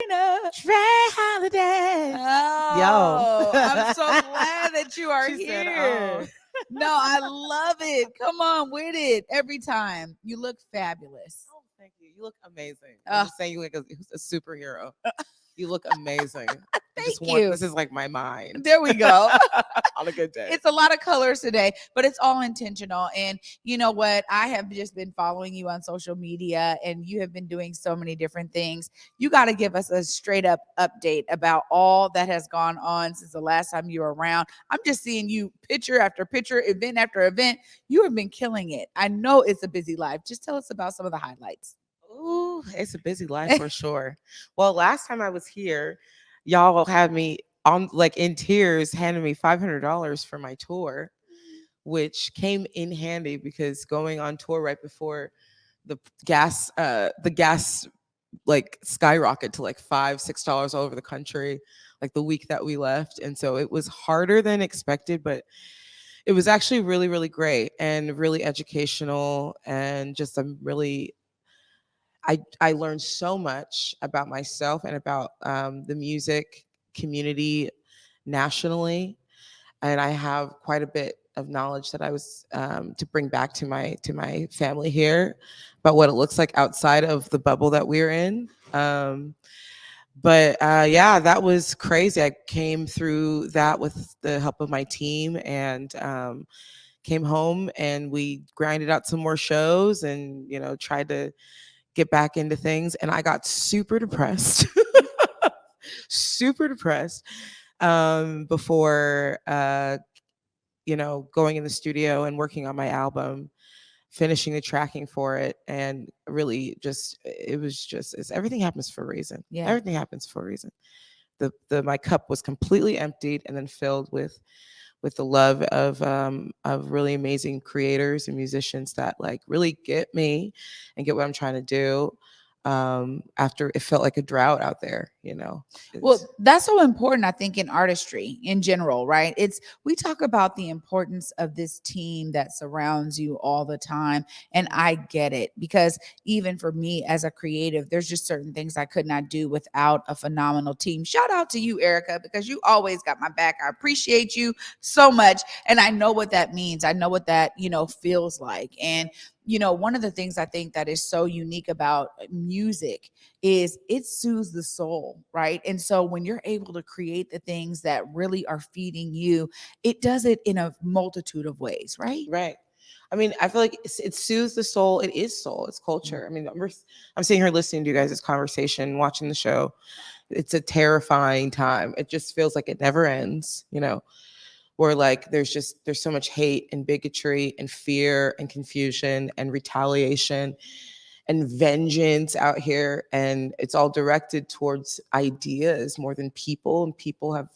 Trae Holiday. Yo. Oh, I'm so glad that you are She said, here. No, I love it. Come on with it every time. You look fabulous. Oh, thank you. You look amazing. I'm Uh, just saying you look like a superhero. You look amazing. I Thank just want, you. this is like my mind. There we go. On a good day. It's a lot of colors today, but it's all intentional. And you know what? I have just been following you on social media and you have been doing so many different things. You got to give us a straight up update about all that has gone on since the last time you were around. I'm just seeing you picture after picture, event after event. You have been killing it. I know it's a busy life. Just tell us about some of the highlights. Ooh, it's a busy life for sure. Well, last time I was here, y'all had me on like in tears, handing me $500 for my tour, which came in handy because going on tour right before the gas like skyrocket to like $5-6 all over the country, like the week that we left. And so it was harder than expected, but it was actually really, really great and really educational. And just I learned so much about myself and about the music community nationally, and I have quite a bit of knowledge that I was to bring back to my family here about what it looks like outside of the bubble that we're in. But yeah, that was crazy. I came through that with the help of my team, and came home and we grinded out some more shows and tried to get back into things, and I got super depressed. Super depressed before going in the studio and working on my album, finishing the tracking for it, and really just it was just everything happens for a reason. Yeah. Everything happens for a reason. The my cup was completely emptied and then filled with the love of really amazing creators and musicians that like really get me and get what I'm trying to do. After it felt like a drought out there, Well, that's so important, I think, in artistry in general, right? We talk about the importance of this team that surrounds you all the time. And I get it because even for me as a creative, there's just certain things I could not do without a phenomenal team. Shout out to you, Erica, because you always got my back. I appreciate you so much. And I know what that means. I know what that, feels like. And one of the things I think that is so unique about music is it soothes the soul, right? And so when you're able to create the things that really are feeding you, it does it in a multitude of ways, right? right. I mean, I feel like it soothes the soul. It is soul. It's culture. I mean, I'm sitting here listening to you guys' conversation, watching the show. It's a terrifying time. It just feels like it never ends, where like there's so much hate and bigotry and fear and confusion and retaliation and vengeance out here, and it's all directed towards ideas more than people, and people have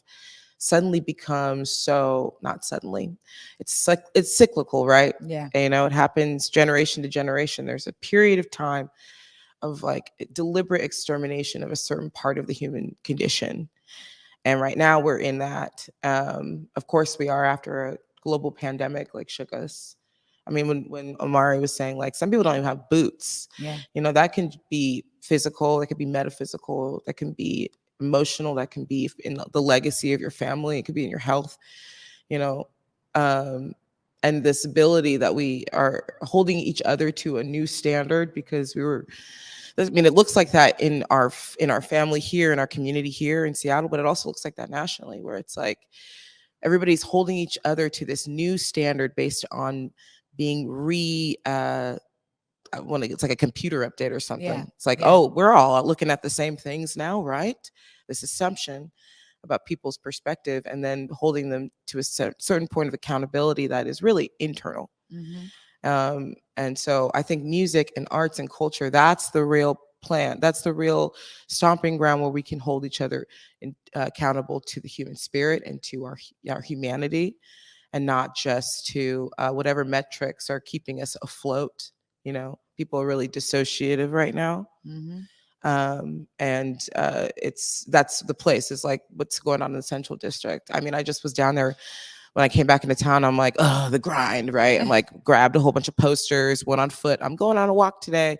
suddenly become so not suddenly, it's cyclical, right? Yeah. It happens generation to generation. There's a period of time of like deliberate extermination of a certain part of the human condition, and right now we're in that. Of course we are, after a global pandemic like shook us. I mean, when Omari was saying like some people don't even have boots, Yeah. that can be physical, that could be metaphysical, that can be emotional, that can be in the legacy of your family, it could be in your health, you know, um, and this ability that we are holding each other to a new standard because we were. I mean, it looks like that in our family here, in our community here in Seattle, but it also looks like that nationally, where it's like everybody's holding each other to this new standard based on being it's like a computer update or something. Yeah. It's like, Yeah. oh, we're all looking at the same things now, right? This assumption about people's perspective, and then holding them to a certain point of accountability that is really internal. Mhm. And so I think music and arts and culture, that's the real plan. That's the real stomping ground where we can hold each other accountable to the human spirit and to our humanity, and not just to whatever metrics are keeping us afloat. People are really dissociative right now. Mhm. And that's the place. It's like what's going on in the Central District. I mean, I just was down there when I came back into town. I'm like, oh, the grind, right? I'm like, grabbed a whole bunch of posters, went on foot. I'm going on a walk today.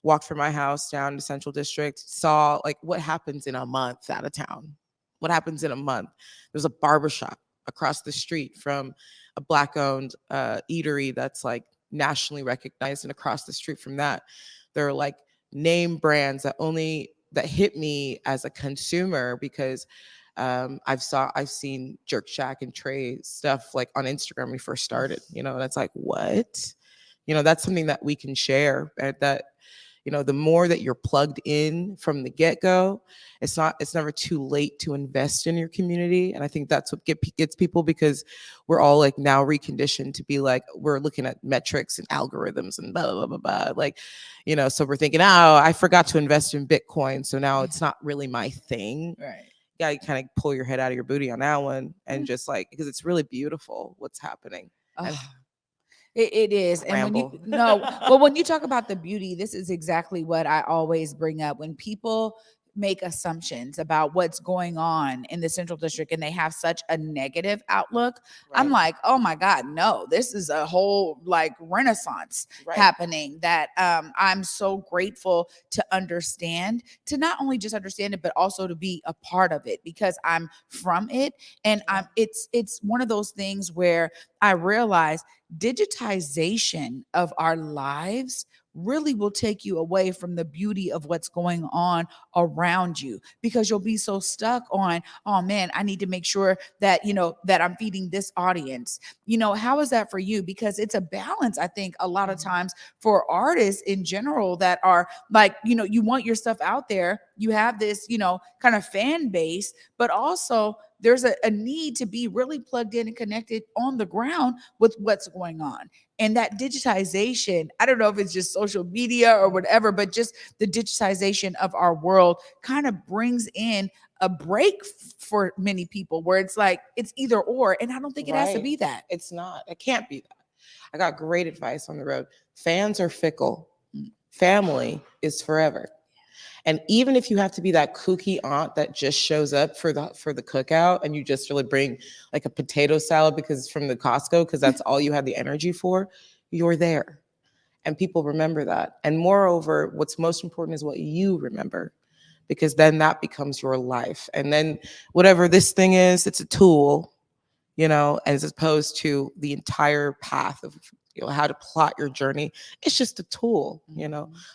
walked from my house down to Central District, saw like what happens in a month out of town. What happens in a month? There's a barbershop across the street from a black owned eatery that's like nationally recognized. And across the street from that, there are like name brands that hit me as a consumer because I've seen Jerk Shack and Trae stuff like on Instagram when we first started, and it's like, what? That's something that we can share, that the more that you're plugged in from the get-go, it's never too late to invest in your community. And I think that's what gets people, because we're all like now reconditioned to be like, we're looking at metrics and algorithms and blah blah blah blah, like, so we're thinking, oh, I forgot to invest in Bitcoin, so now it's not really my thing. Right. Yeah, you kind of pull your head out of your booty on that one, and just like, because it's really beautiful what's happening. And It is. And when you well, when you talk about the beauty, this is exactly what I always bring up. When people make assumptions about what's going on in the Central District and they have such a negative outlook, I'm Right. like, oh my God, no, this is a whole like renaissance Right. happening that I'm so grateful to understand, to not only just understand it, but also to be a part of it, because I'm from it. And it's one of those things where I realize digitization of our lives really will take you away from the beauty of what's going on around you, because you'll be so stuck on, oh man, I need to make sure that that I'm feeding this audience. How is that for you? Because it's a balance, I think, a lot of times for artists in general that are like, you want your stuff out there, you have this kind of fan base, but also there's a need to be really plugged in and connected on the ground with what's going on. And that digitization, I don't know if it's just social media or whatever, but just the digitization of our world kind of brings in a break for many people, where it's like, it's either or. And I don't think it has to be that. It's not. It can't be that. I got great advice on the road. Fans are fickle. Family is forever. And even if you have to be that kooky aunt that just shows up for the cookout, and you just really bring like a potato salad because it's from the Costco, because that's all you had the energy for, you're there. And people remember that. And moreover, what's most important is what you remember, because then that becomes your life. And then whatever this thing is, it's a tool, as opposed to the entire path of how to plot your journey. It's just a tool.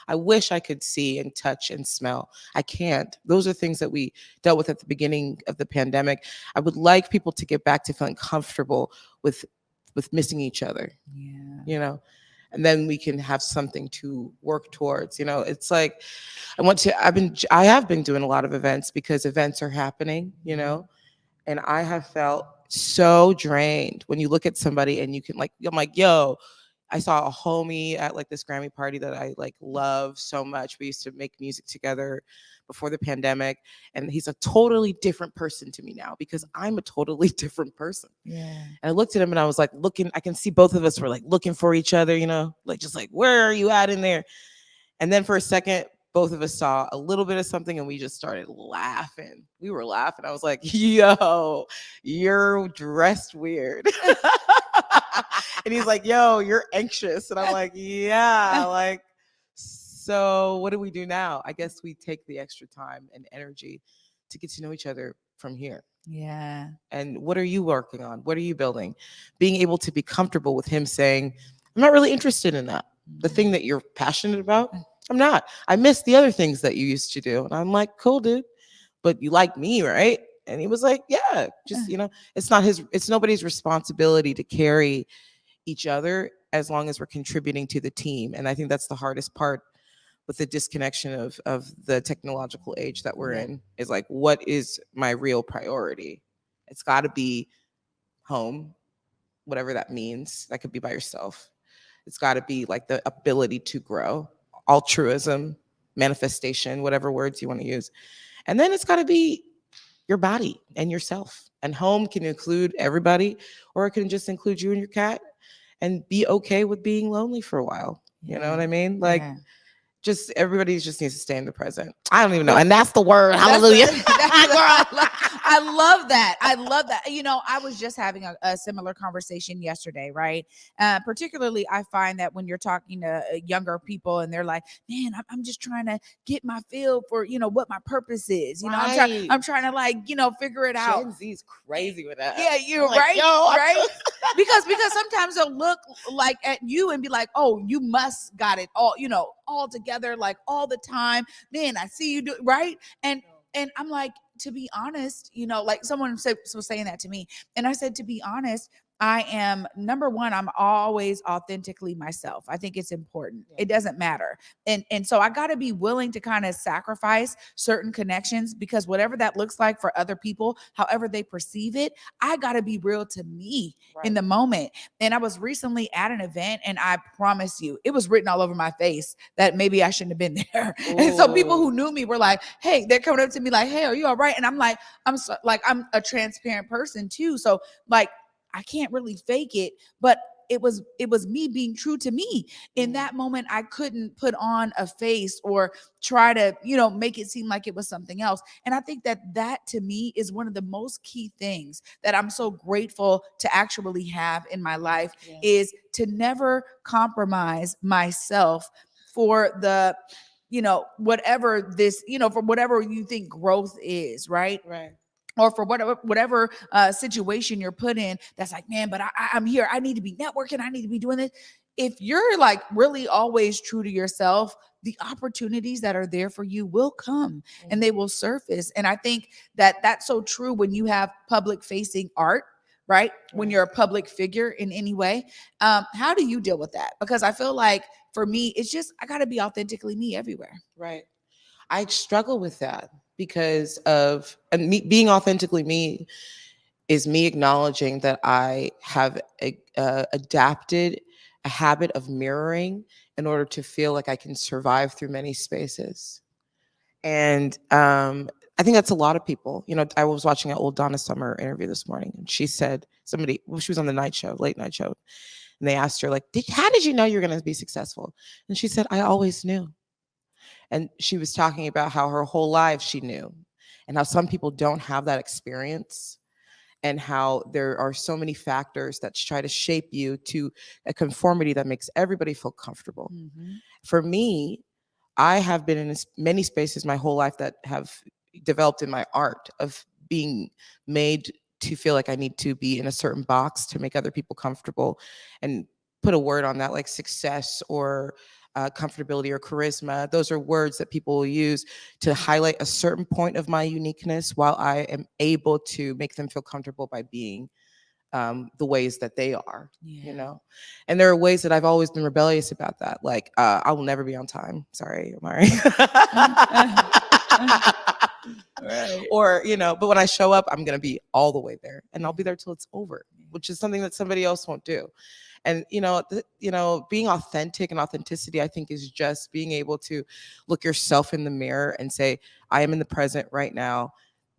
I wish I could see and touch and smell. I can't. Those are things that we dealt with at the beginning of the pandemic. I would like people to get back to feeling comfortable with missing each other. Yeah. And then we can have something to work towards. It's like, I have been doing a lot of events, because events are happening, and I have felt so drained when you look at somebody and you can I'm like, yo, I saw a homie at like this Grammy party that I like love so much. We used to make music together before the pandemic, and he's a totally different person to me now, because I'm a totally different person. Yeah. And I looked at him and I was like I can see both of us were like looking for each other, like just like, where are you at in there? And then for a second, both of us saw a little bit of something and we just started laughing. We were laughing. I was like, yo, you're dressed weird. And he's like, yo, you're anxious. And I'm like, yeah, like, so what do we do now? I guess we take the extra time and energy to get to know each other from here. Yeah. And what are you working on? What are you building? Being able to be comfortable with him saying, I'm not really interested in that. The thing that you're passionate about, I'm not. I miss the other things that you used to do. And I'm like, cool, dude. But you like me, right? And he was like, yeah, just, it's nobody's responsibility to carry each other as long as we're contributing to the team. And I think that's the hardest part with the disconnection of the technological age that we're in, is like, what is my real priority? It's got to be home, whatever that means. That could be by yourself. It's got to be like the ability to grow, altruism, manifestation, whatever words you want to use. And then it's got to be your body and yourself. And home can include everybody, or it can just include you and your cat, and be okay with being lonely for a while. You know what I mean? Like, just everybody just needs to stay in the present. I don't even know. And that's the word. Hallelujah. I love that. I love that. You know, I was just having a similar conversation yesterday, right? Particularly, I find that when you're talking to younger people and they're like, man, I'm just trying to get my feel for, you know, what my purpose is. You know, I'm trying to like, you know, figure it out. Gen Z's crazy with that. Yeah, you're like, right. Yo, right. because sometimes they'll look like at you and be like, oh, you must got it all, you know, all together, like all the time. Man, I see you do right. And I'm like, to be honest, you know, like someone was saying that to me. And I said, to be honest, I am number one, I'm always authentically myself. I think it's important. Yeah. It doesn't matter. And so I got to be willing to kind of sacrifice certain connections because whatever that looks like for other people, however they perceive it, I got to be real to me in the moment. And I was recently at an event and I promise you, it was written all over my face that maybe I shouldn't have been there. Ooh. And so people who knew me were like, hey, they're coming up to me like, hey, are you all right? And I'm like, I'm a transparent person too. So like, I can't really fake it, but it was me being true to me. In that moment, I couldn't put on a face or try to, you know, make it seem like it was something else. And I think that to me is one of the most key things that I'm so grateful to actually have in my life is to never compromise myself for the, you know, whatever this, you know, for whatever you think growth is, right? Right. Or for whatever situation you're put in, that's like, man, but I'm here. I need to be networking. I need to be doing this. If you're like really always true to yourself, the opportunities that are there for you will come and they will surface. And I think that that's so true when you have public facing art, right? When you're a public figure in any way. How do you deal with that? Because I feel like for me, it's just, I got to be authentically me everywhere. Right. I struggle with that because of me being authentically me is me acknowledging that I have adapted a habit of mirroring in order to feel like I can survive through many spaces. And I think that's a lot of people. You know, I was watching an old Donna Summer interview this morning, and she said she was on the night show, late night show, and they asked her like, "How did you know you were going to be successful?" And she said, "I always knew." And she was talking about how her whole life she knew, and how some people don't have that experience, and how there are so many factors that try to shape you to a conformity that makes everybody feel comfortable. Mm-hmm. For me, I have been in many spaces my whole life that have developed in my art of being made to feel like I need to be in a certain box to make other people comfortable, and put a word on that like success or comfortability or charisma. Those are words that people will use to highlight a certain point of my uniqueness while I am able to make them feel comfortable by being the ways that they are, you know? And there are ways that I've always been rebellious about that. Like, I will never be on time. Sorry, Amari. Right. Or, you know, but when I show up, I'm going to be all the way there, and I'll be there till it's over, which is something that somebody else won't do. And, you know, being authentic and authenticity, I think, is just being able to look yourself in the mirror and say, I am in the present right now.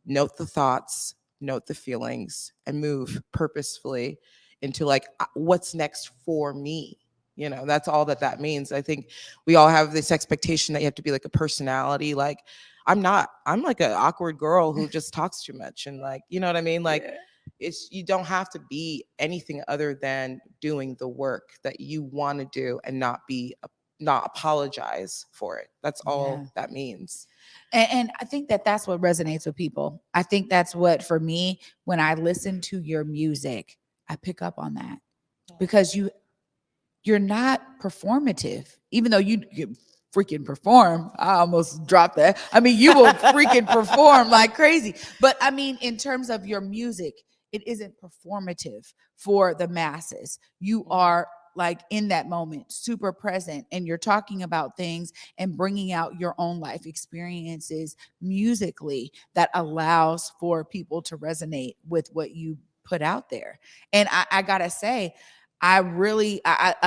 Note the thoughts, note the feelings, and move purposefully into like, what's next for me? You know, that's all that means. I think we all have this expectation that you have to be like a personality. Like, I'm not. I'm like an awkward girl who just talks too much. And like, you know what I mean? Like, you don't have to be anything other than doing the work that you want to do and not apologize for it. That's all that means. And I think that's what resonates with people. I think that's what, for me, when I listen to your music, I pick up on that because you're not performative, even though you freaking perform. I almost dropped that. I mean, you will freaking perform like crazy. But I mean, in terms of your music, it isn't performative for the masses. You are like in that moment, super present, and you're talking about things and bringing out your own life experiences musically that allows for people to resonate with what you put out there. And I gotta say, I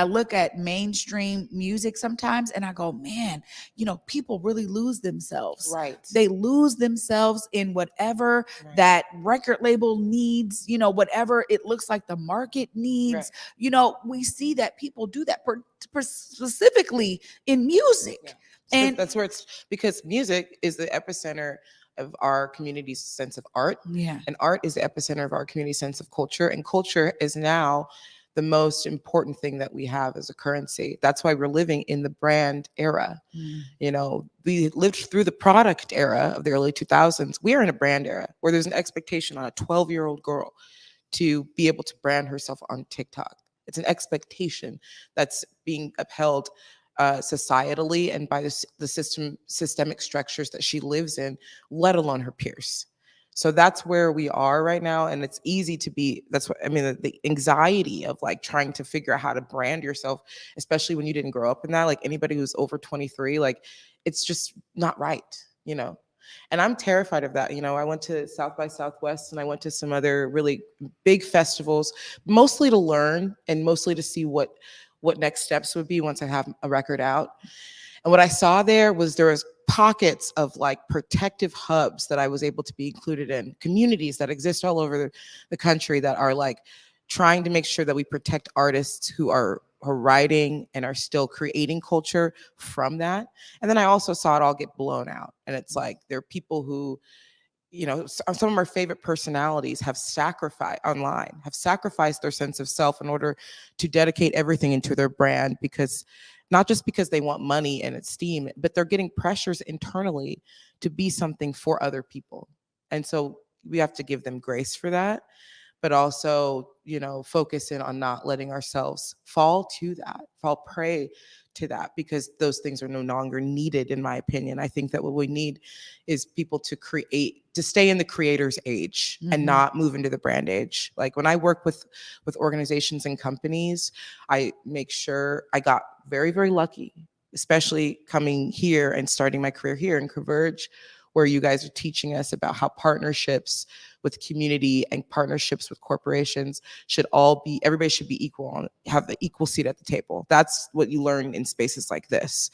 look at mainstream music sometimes and I go, man, you know, people really lose themselves. Right. They lose themselves in whatever that record label needs, you know, whatever it looks like the market needs. Right. You know, we see that people do that specifically in music. Yeah. And That's where it's, because music is the epicenter of our community's sense of art, yeah. and art is the epicenter of our community sense of culture, and culture is now the most important thing that we have as a currency. That's why we're living in the brand era. Mm. You know, we lived through the product era of the early 2000s. We are in a brand era where there's an expectation on a 12-year-old girl to be able to brand herself on TikTok. It's an expectation that's being upheld societally and by the systemic structures that she lives in, let alone her peers. So that's where we are right now, and it's easy to be. That's what I mean. The anxiety of like trying to figure out how to brand yourself, especially when you didn't grow up in that. Like anybody who's over 23, like it's just not right, you know. And I'm terrified of that. You know, I went to South by Southwest and I went to some other really big festivals, mostly to learn and mostly to see what next steps would be once I have a record out. And what I saw there was pockets of like protective hubs that I was able to be included in, communities that exist all over the country that are like trying to make sure that we protect artists who are writing and are still creating culture from that. And then I also saw it all get blown out. And it's like there are people who, you know, some of our favorite personalities have sacrificed their sense of self in order to dedicate everything into their brand, because not just because they want money and esteem, but they're getting pressures internally to be something for other people. And so we have to give them grace for that, but also, you know, focus in on not letting ourselves fall prey to that, because those things are no longer needed, in my opinion. I think that what we need is people to stay in the creator's age and not move into the brand age. Like when I work with organizations and companies, I make sure I got very, very lucky, especially coming here and starting my career here in Converge, where you guys are teaching us about how partnerships with community and partnerships with corporations everybody should be equal, have the equal seat at the table. That's what you learn in spaces like this.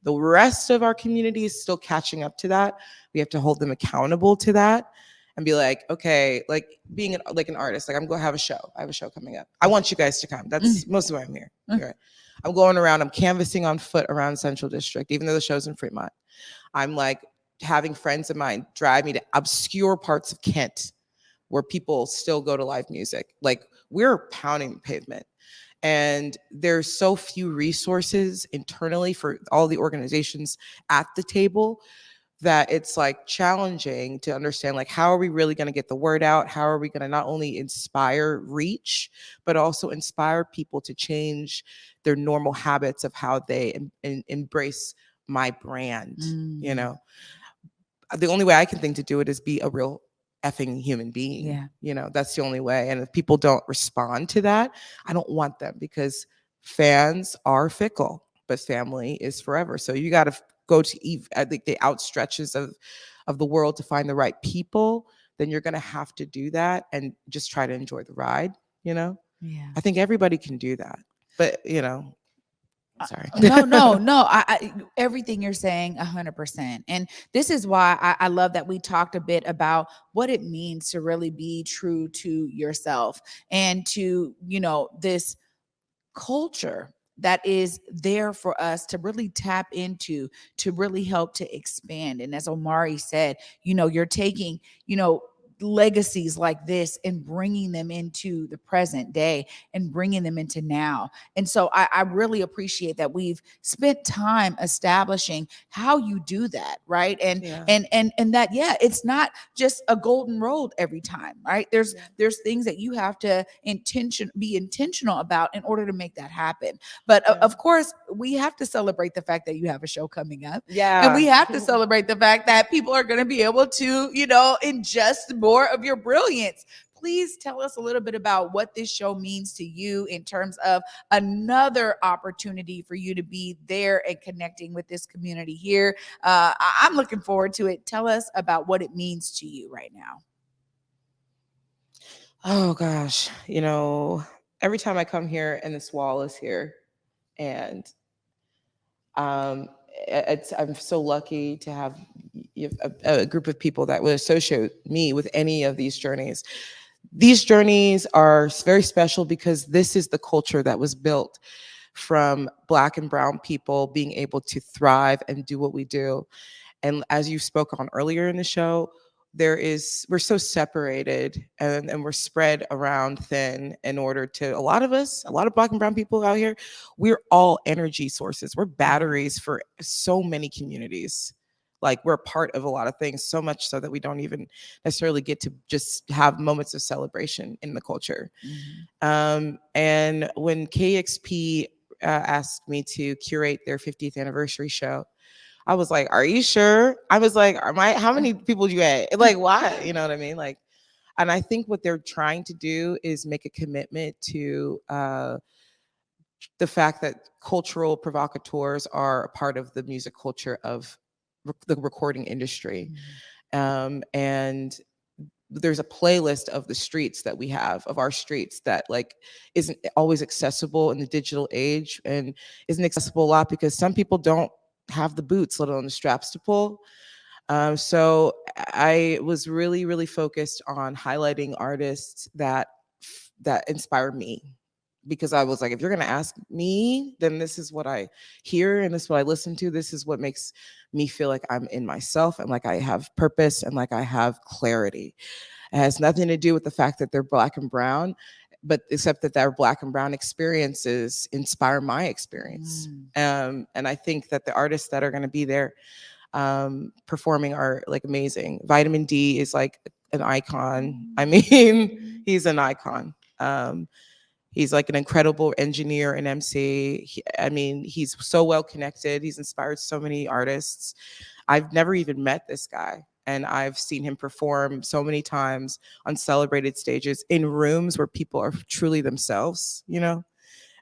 The rest of our community is still catching up to that. We have to hold them accountable to that and be like, okay, like being like an artist, like I'm going to have a show. I have a show coming up. I want you guys to come. That's most of why I'm here. Right. I'm going around, I'm canvassing on foot around Central District, even though the show's in Fremont. I'm like having friends of mine drive me to obscure parts of Kent where people still go to live music. Like we're pounding the pavement. And there's so few resources internally for all the organizations at the table that it's like challenging to understand, like, how are we really going to get the word out? How are we going to not only inspire reach, but also inspire people to change their normal habits of how they embrace my brand? You know, the only way I can think to do it is be a real effing human being. Yeah. You know, that's the only way. And if people don't respond to that, I don't want them, because fans are fickle, but family is forever. So you got to go to I think the outstretches of the world to find the right people. Then you're going to have to do that and just try to enjoy the ride. You know, Yeah. I think everybody can do that, but you know, sorry. No. Everything you're saying, 100%. And this is why I love that we talked a bit about what it means to really be true to yourself and to, you know, this culture that is there for us to really tap into, to really help to expand. And as Omari said, you know, you're taking, you know, legacies like this and bringing them into the present day and bringing them into now. And so I really appreciate that we've spent time establishing how you do that, right? And Yeah. and that, yeah, it's not just a golden road every time, right? There's things that you have to be intentional about in order to make that happen. But of course, we have to celebrate the fact that you have a show coming up. Yeah. And we have to celebrate the fact that people are going to be able to, you know, ingest more of your brilliance. Please tell us a little bit about what this show means to you in terms of another opportunity for you to be there and connecting with this community here. I'm looking forward to it. Tell us about what it means to you right now. Oh gosh, you know, every time I come here and this wall is here, and I'm so lucky to have a group of people that would associate me with any of these journeys. These journeys are very special because this is the culture that was built from Black and brown people being able to thrive and do what we do. And as you spoke on earlier in the show, we're so separated, and we're spread around thin in order to, a lot of us, a lot of Black and brown people out here, we're all energy sources. We're batteries for so many communities. Like, we're a part of a lot of things, so much so that we don't even necessarily get to just have moments of celebration in the culture. And when KEXP asked me to curate their 50th anniversary show, I was like, "Are you sure?" I was like, how many people do you at? Like, why? You know what I mean? Like, and I think what they're trying to do is make a commitment to the fact that cultural provocateurs are a part of the music culture of the recording industry. And there's a playlist of the streets that we have, of our streets, that like isn't always accessible in the digital age, and isn't accessible a lot because some people don't have the boots, let alone the straps to pull. So I was really, really focused on highlighting artists that inspire me, because I was like, if you're gonna ask me, then this is what I hear and this is what I listen to. This is what makes me feel like I'm in myself and like I have purpose and like I have clarity. It has nothing to do with the fact that they're Black and brown, but except that their Black and brown experiences inspire my experience. And I think that the artists that are going to be there performing are like amazing. Vitamin D is like an icon. I mean, he's an icon. He's like an incredible engineer and MC. I mean, he's so well connected. He's inspired so many artists. I've never even met this guy, and I've seen him perform so many times on celebrated stages in rooms where people are truly themselves, you know,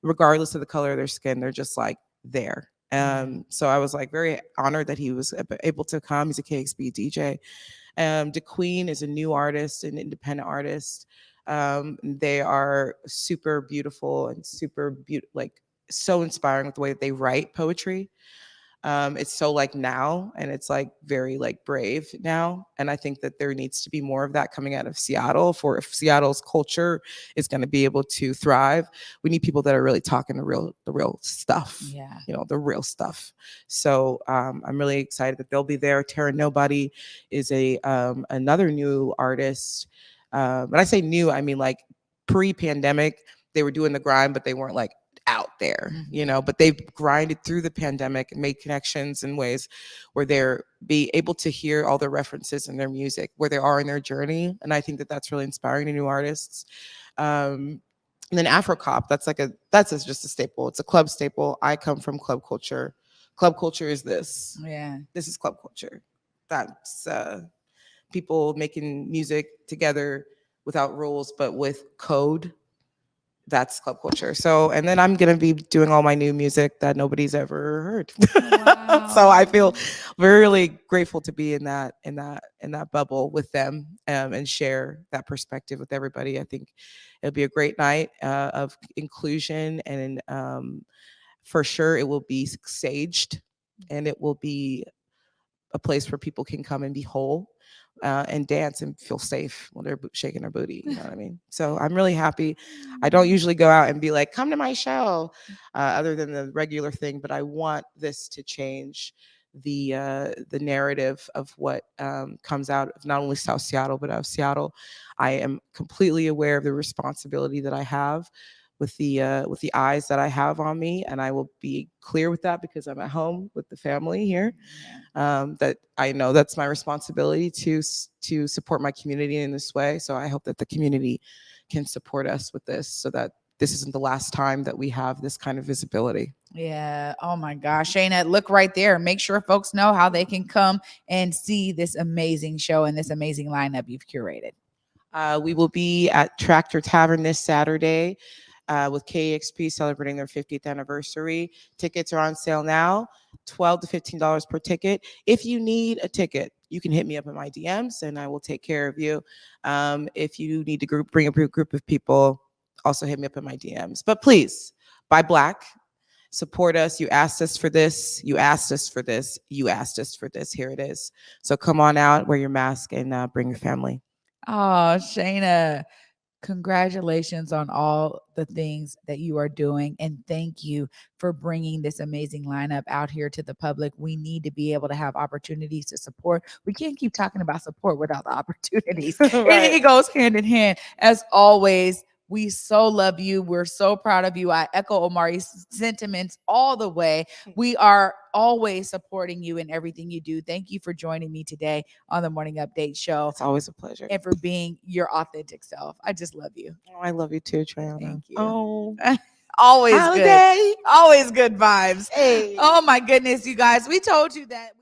regardless of the color of their skin. They're just like there. So I was like very honored that he was able to come. He's a KEXP DJ. DeQueen is a new artist, an independent artist. They are super beautiful and like so inspiring with the way that they write poetry. It's so like now, and it's like very like brave now. And I think that there needs to be more of that coming out of Seattle. For if Seattle's culture is going to be able to thrive, we need people that are really talking the real stuff. Yeah. You know, the real stuff. So I'm really excited that they'll be there. Terra Nobody is another new artist. When I say new, I mean like pre-pandemic, they were doing the grind, but they weren't like out there, you know, but they've grinded through the pandemic and made connections in ways where they're be able to hear all the references in their music, where they are in their journey. And I think that that's really inspiring to new artists. And then Afrocop, that's just a staple. It's a club staple. I come from club culture. Club culture is this. Yeah. This is club culture. That's people making music together without rules, but with code. That's club culture. So, and then I'm gonna be doing all my new music that nobody's ever heard. Wow. So I feel really grateful to be in that bubble with them, and share that perspective with everybody. I think it'll be a great night of inclusion, and for sure it will be saged, and it will be a place where people can come and be whole. And dance and feel safe when they're shaking their booty. You know what I mean? So I'm really happy. I don't usually go out and be like, come to my show, other than the regular thing, but I want this to change the narrative of what comes out of not only South Seattle, but out of Seattle. I am completely aware of the responsibility that I have with the eyes that I have on me, and I will be clear with that because I'm at home with the family here. That I know that's my responsibility to support my community in this way. So I hope that the community can support us with this, so that this isn't the last time that we have this kind of visibility. Yeah. Oh my gosh. Shaina, look right there. Make sure folks know how they can come and see this amazing show and this amazing lineup you've curated. We will be at Tractor Tavern this Saturday with KEXP celebrating their 50th anniversary. Tickets are on sale now, $12 to $15 per ticket. If you need a ticket, you can hit me up in my DMs and I will take care of you. If you need to bring a group of people, also hit me up in my DMs. But please, buy Black. Support us. You asked us for this. You asked us for this. You asked us for this. Here it is. So come on out, wear your mask, and bring your family. Oh, Shaina, Congratulations on all the things that you are doing. And thank you for bringing this amazing lineup out here to the public. We need to be able to have opportunities to support. We can't keep talking about support without the opportunities. Right. It goes hand in hand. As always, we so love you. We're so proud of you. I echo Omari's sentiments all the way. We are always supporting you in everything you do. Thank you for joining me today on the Morning Update Show It's always a pleasure. and for being your authentic self. I just love you. Oh, I love you too, Trae. Thank you. Oh, Always good. Holiday. Always good vibes. Hey. Oh my goodness, you guys. We told you that